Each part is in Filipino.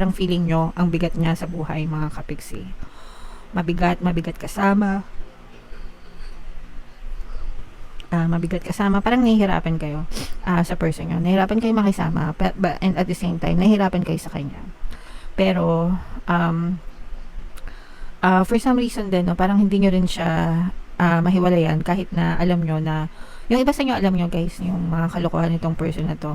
Parang feeling nyo, ang bigat niya sa buhay, mga kapiksi. Mabigat kasama. Mabigat kasama. Parang nahihirapan kayo sa person nyo. Nahihirapan kayo makisama. And at the same time, nahihirapan kayo sa kanya. Pero, for some reason din, no, parang hindi nyo rin siya mahiwalayan kahit na alam nyo na, yung iba sa inyo alam nyo guys, yung mga kalokohan nitong person na to.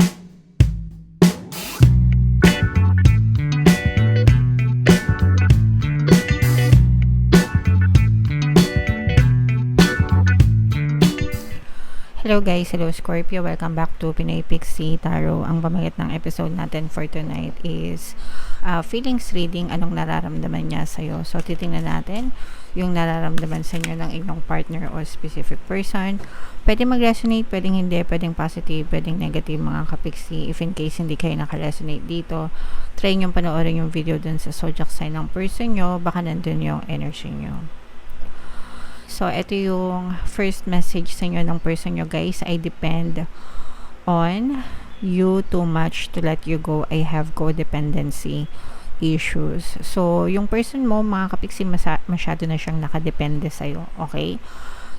Hello guys, hello Scorpio, welcome back to Pinoy Pixie Tarot. Ang pamagat ng episode natin for tonight is feelings reading, anong nararamdaman niya sa'yo. So titingnan natin yung nararamdaman sa inyo ng inyong partner o specific person. Pwede mag-resonate, pwedeng hindi, pwedeng positive, pwedeng negative mga kapixie. If in case hindi kayo naka-resonate dito, try nyo panoorin yung video dun sa zodiac sign ng person nyo, baka nandun yung energy nyo. So, ito yung first message sa inyo ng person nyo, guys. I depend on you too much to let you go. I have codependency issues. So, yung person mo, mga kapiksi, masyado na siyang nakadepende sa'yo. Okay?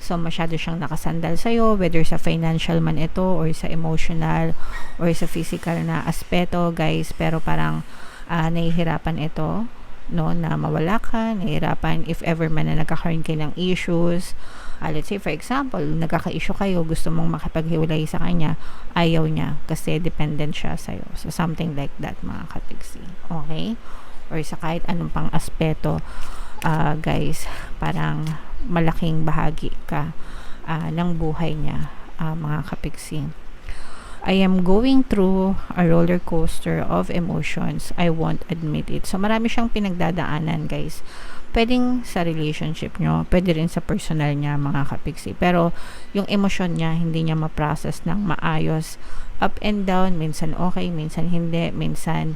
So, masyado siyang nakasandal sa'yo, whether sa financial man ito, or sa emotional, or sa physical na aspeto, guys. Pero parang nahihirapan ito, no, na mawala ka, nahihirapan if ever man na nagkakaroon kayo ng issues. Let's say for example, nagkaka-issue kayo, gusto mong makipaghiwalay sa kanya, ayaw niya kasi dependent siya sa'yo. So something like that mga kapiksi. Okay? Or sa kahit anong pang aspeto, guys, parang malaking bahagi ka ng buhay niya, mga kapiksi. I am going through a roller coaster of emotions. I won't admit it. So, marami siyang pinagdadaanan, guys. Pwedeng sa relationship nyo, pwede rin sa personal niya, mga kapiksi. Pero, yung emosyon niya, hindi niya ma-process ng maayos. Up and down, minsan okay, minsan hindi, minsan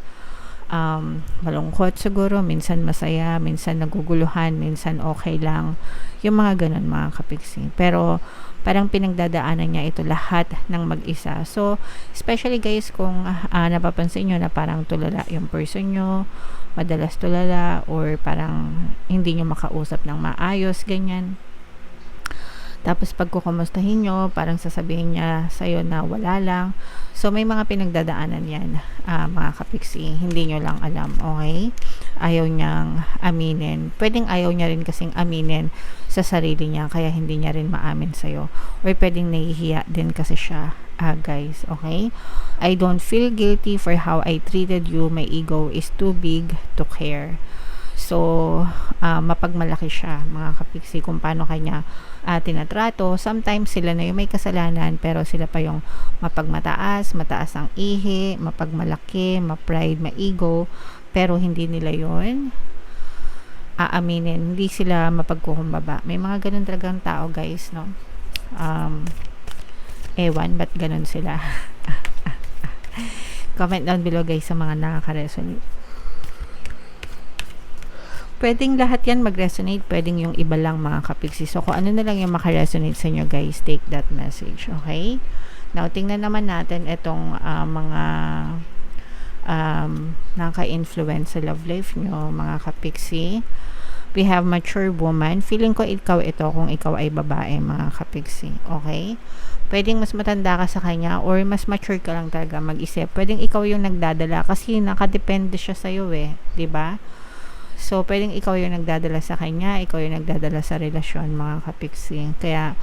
malungkot siguro, minsan masaya, minsan naguguluhan, minsan okay lang. Yung mga ganun, mga kapiksi. Pero, parang pinagdadaanan niya ito lahat ng mag-isa. So, especially guys, kung napapansin nyo na parang tulala yung person nyo, madalas tulala, or parang hindi nyo makausap ng maayos, ganyan. Tapos pagkukumustahin nyo, parang sasabihin niya sa'yo na wala lang. So, may mga pinagdadaanan yan, mga kapiksi. Hindi nyo lang alam, okay? Ayaw niyang aminin. Pwedeng ayaw niya rin kasing aminin sa sarili niya, kaya hindi niya rin maamin sa'yo. Or pwedeng nahihiya din kasi siya, guys, okay? I don't feel guilty for how I treated you. My ego is too big to care. So, mapagmalaki siya, mga kapiksi, kung paano kanya tinatrato. Sometimes sila na yung may kasalanan, pero sila pa yung mataas ang ihi, mapagmalaki, ma-pride, ma-ego, pero hindi nila yun aaminin, hindi sila mapagkukumbaba. May mga ganun talagang tao, guys, no? Ewan, ba't ganun sila? Comment down below, guys, sa mga nakaka-resonate. Pwedeng lahat yan mag-resonate, pwedeng yung iba lang, mga kapiksi. So, kung ano na lang yung maka-resonate sa inyo, guys, take that message, okay? Now, tingnan naman natin itong mga naka-influence sa love life nyo, mga kapiksi. We have mature woman. Feeling ko ikaw ito kung ikaw ay babae, mga kapiksi, okay? Pwedeng mas matanda ka sa kanya, or mas mature ka lang talaga mag-isip. Pwedeng ikaw yung nagdadala kasi nakadepende siya sa'yo, diba? So, pwedeng ikaw yung nagdadala sa kanya, ikaw yung nagdadala sa relasyon, mga kapiksi. Kaya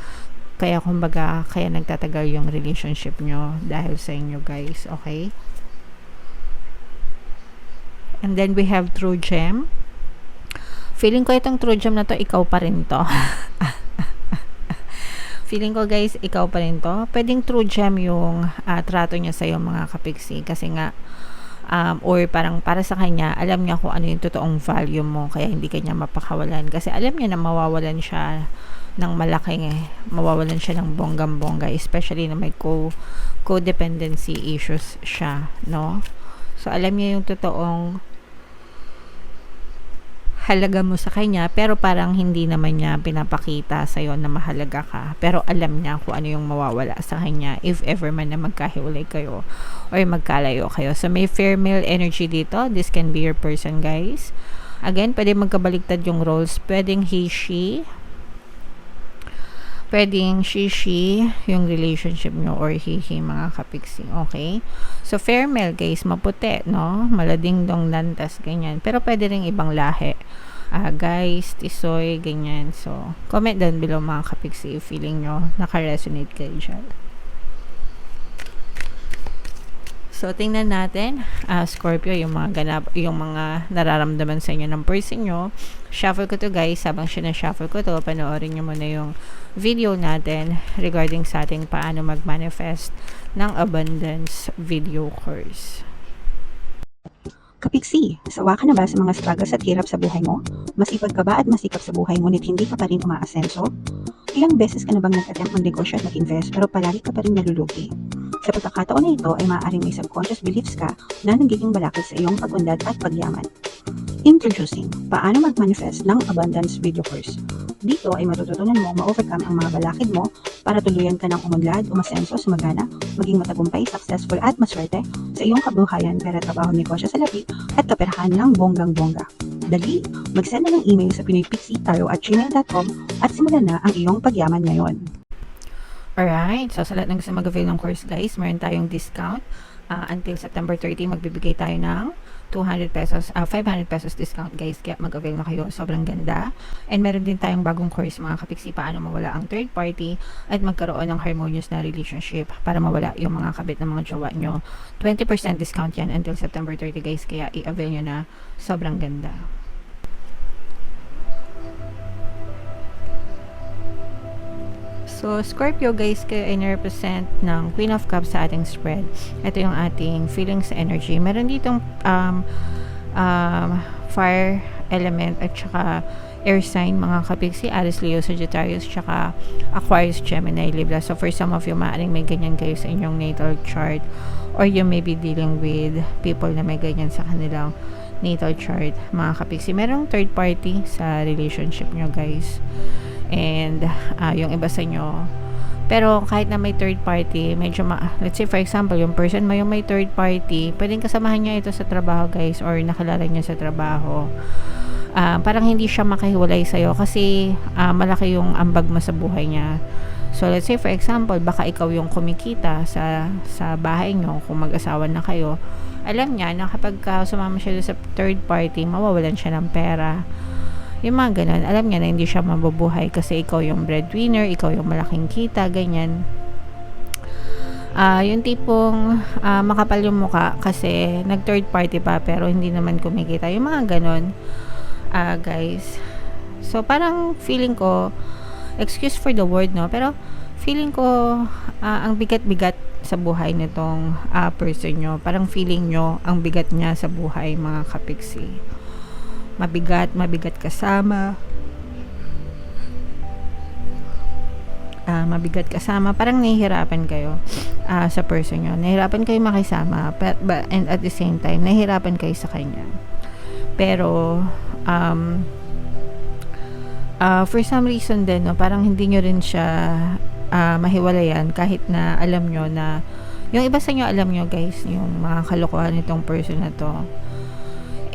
kumbaga, kaya nagtatagal yung relationship nyo dahil sa inyo, guys. Okay? And then, we have True Gem. Feeling ko itong True Gem na to, ikaw pa rin to. Feeling ko, guys, ikaw pa rin to. Pwedeng True Gem yung trato niya sa'yo, mga kapiksi. Kasi nga, or parang para sa kanya, alam niya kung ano yung totoong value mo, kaya hindi kanya mapakawalan. Kasi alam niya na mawawalan siya ng malaking mawawalan siya ng bonggam-bongga, especially na may codependency issues siya, no? So, alam niya yung totoong halaga mo sa kanya, pero parang hindi naman niya pinapakita sa'yo na mahalaga ka. Pero alam niya kung ano yung mawawala sa kanya if ever man na magkahiwalay kayo or magkalayo kayo. So, may female energy dito. This can be your person, guys. Again, pwede magkabaligtad yung roles. Pwedeng he, she. Pwedeng she, yung relationship nyo, or he, mga kapiksi. Okay? So, fair male, guys, maputi, no? Malading-dong lantas, ganyan. Pero pwede rin ibang lahi. Guys, tisoy, ganyan. So, comment down below, mga kapiksi, if feeling nyo naka-resonate kayo dyan. So, tingnan natin, Scorpio, yung mga nararamdaman sa inyo ng person nyo. Shuffle ko to, guys. Habang sinashuffle ko to, panoorin nyo muna yung video natin regarding sa ating paano mag-manifest ng abundance video course. Kapiksi, sawa ka na ba sa mga struggles at hirap sa buhay mo? Masipag ka ba at masikap sa buhay ngunit hindi ka pa rin umaasenso? Ilang beses ka na bang nag-attempt mag-negosyo at mag-invest pero palagi ka pa rin nalulugi? Sa pagkakataon na ito ay maaaring may subconscious beliefs ka na nagiging balakid sa iyong pag-unlad at pagyaman. Introducing, paano mag-manifest ng abundance video course. Dito ay matututunan mo ma-overcome ang mga balakid mo para tuluyan ka ng umunlad, umasenso, sumagana, maging matagumpay, successful at maswerte sa iyong kabuhayan, pera, trabaho, negosyo sa labi at kaperahan ng bonggang-bongga. Dali, mag-send na ng email sa pinoypixie@gmail.com at simulan na ang iyong pagyaman ngayon. Alright, so sa lahat ng gusto mag-avail ng course, guys, meron tayong discount. Until September 30, magbibigay tayo ng 200 pesos, 500 pesos discount, guys. Kaya mag-avail na kayo. Sobrang ganda. And meron din tayong bagong course, mga kapiksi, paano mawala ang third party at magkaroon ng harmonious na relationship para mawala yung mga kabit ng mga jowa nyo. 20% discount yan until September 30, guys. Kaya i-avail nyo na. Sobrang ganda. So, Scorpio, guys, kayo ay na-represent ng Queen of Cups sa ating spread. Ito yung ating feelings energy. Meron ditong fire element at saka air sign, mga kapiksi, Aries, Leo, Sagittarius, tsaka Aquarius, Gemini, Libra. So, for some of you, maaaring may ganyan kayo sa inyong natal chart, or you may be dealing with people na may ganyan sa kanilang natal chart, mga kapiksi. Merong third party sa relationship nyo, guys. And yung iba sa inyo, pero kahit na may third party, medyo let's say for example, yung person mo yung may third party, pwedeng kasamahan niya ito sa trabaho, guys, or nakilala niya sa trabaho. Parang hindi siya makahiwalay sa'yo kasi malaki yung ambag mo sa buhay niya. So let's say for example, baka ikaw yung kumikita sa bahay nyo kung mag-asawa na kayo. Alam niya na kapag sumama siya sa third party, mawawalan siya ng pera. Yung mga ganun, alam niya na hindi siya mabubuhay kasi ikaw yung breadwinner, ikaw yung malaking kita, ganyan. Yung tipong makapal yung muka kasi nag third party pa pero hindi naman kumikita. Yung mga ganun, guys. So, parang feeling ko, excuse for the word, no? Pero feeling ko, ang bigat-bigat sa buhay nitong person nyo. Parang feeling nyo, ang bigat niya sa buhay, mga kapiksi. Mabigat kasama. Mabigat kasama. Parang nahihirapan kayo sa person nyo. Nahihirapan kayo makisama. And at the same time, nahihirapan kayo sa kanya. Pero, for some reason din, no, parang hindi nyo rin siya mahiwalayan kahit na alam nyo na, yung iba sa inyo alam nyo, guys, yung mga kalokohan nitong person na to.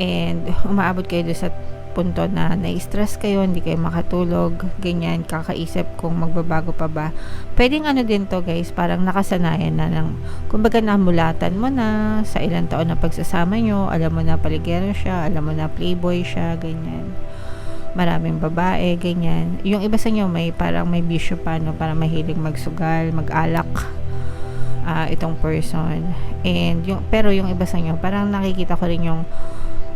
And umaabot kayo doon sa punto na na-stress kayo, hindi kayo makatulog, ganyan, kakaisip kung magbabago pa ba. Pwedeng ano din to, guys, parang nakasanayan na ng, kumbaga namulatan mo na sa ilang taon na pagsasama nyo, alam mo na paligero siya, alam mo na playboy siya, ganyan. Maraming babae, ganyan. Yung iba sa inyo may parang may bisyo pa, no, parang mahilig magsugal, mag-alak, itong person. And pero yung iba sa inyo, parang nakikita ko rin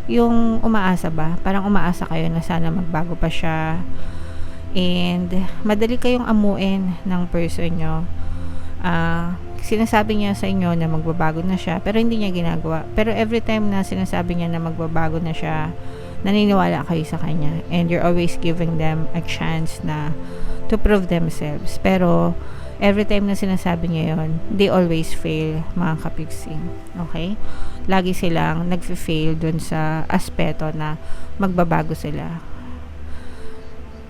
yung umaasa ba? Parang umaasa kayo na sana magbago pa siya. And madali kayong amuin ng person nyo. Sinasabi niya sa inyo na magbabago na siya, pero hindi niya ginagawa. Pero every time na sinasabi niya na magbabago na siya, naniniwala kayo sa kanya. And you're always giving them a chance na to prove themselves. Pero every time na sinasabi niya yun, they always fail, mga kapiksi. Okay? Lagi silang nag-fail dun sa aspeto na magbabago sila.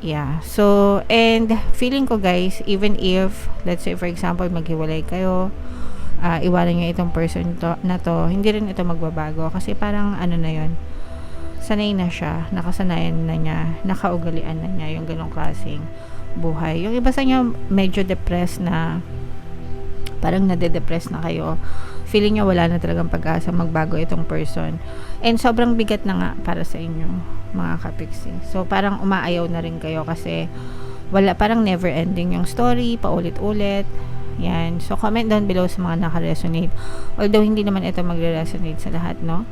Yeah. So, and feeling ko guys, even if, let's say for example, maghiwalay kayo, iwanan niyo itong person na to, hindi rin ito magbabago. Kasi parang ano na yun, sanay na siya, nakasanayan na niya, nakaugalian na niya yung ganong klaseng buhay. Yung iba sa inyo medyo depressed na, parang nade-depress na kayo, feeling niya wala na talagang pag-asa magbago itong person, and sobrang bigat na nga para sa inyo, mga kapiksi. So parang umaayaw na rin kayo kasi wala, parang never ending yung story, paulit-ulit. Yan. So comment down below sa mga naka-resonate, although hindi naman ito magre-resonate sa lahat, no,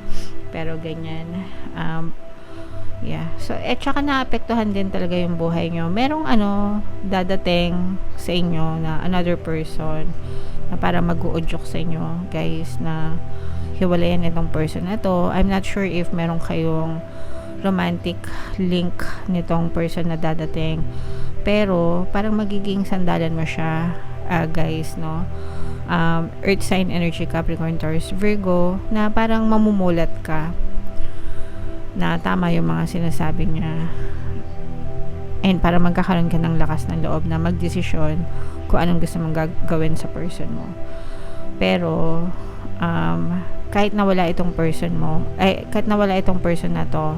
pero ganyan. Yeah. So, tsaka naapektuhan din talaga yung buhay nyo. Merong dadating sa inyo na another person na para mag-uudyok sa inyo, guys, na hiwalayan itong person na to. I'm not sure if meron kayong romantic link nitong person na dadating. Pero, parang magiging sandalan mo siya, guys, no? Earth sign energy, Capricorn, Taurus, Virgo, na parang mamumulat ka na tama yung mga sinasabi niya, and para magkakaroon ka ng lakas ng loob na magdesisyon kung anong gusto mong gagawin sa person mo. Pero kahit nawala itong person mo, kahit nawala itong person na to,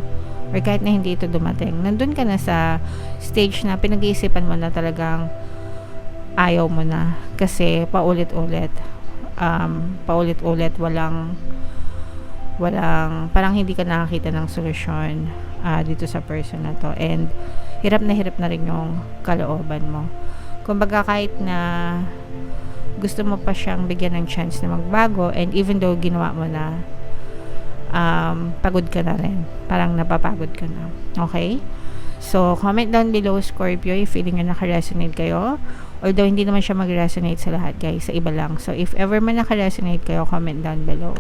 or kahit na hindi ito dumating, nandun ka na sa stage na pinag-iisipan mo na talagang ayaw mo na, kasi paulit-ulit walang parang hindi ka nakakita ng solusyon dito sa person na to, and hirap na rin yung kalooban mo. Kumbaga kahit na gusto mo pa siyang bigyan ng chance na magbago, and even though ginawa mo na, pagod ka na rin, parang napapagod ka na. Okay? So comment down below, Scorpio, if feeling nyo naka-resonate kayo, although hindi naman siya mag-resonate sa lahat, guys, sa iba lang. So if ever man naka-resonate kayo, comment down below.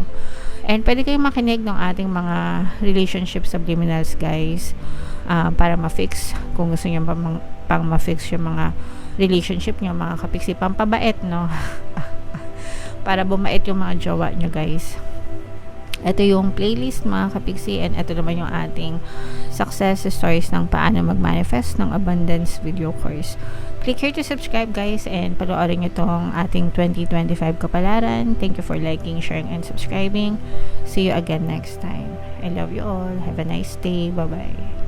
And pwede kayong makinig ng ating mga relationship subliminals, guys, para ma-fix, kung gusto nyo pang ma-fix yung mga relationship nyo, mga kapiksi, pampabait, no? Para bumait yung mga jowa nyo, guys. Ito yung playlist, mga kapiksi, and ito naman yung ating success stories ng paano mag-manifest ng abundance video course. Click here to subscribe, guys, and panoorin nyo itong ating 2025 kapalaran. Thank you for liking, sharing, and subscribing. See you again next time. I love you all. Have a nice day. Bye-bye.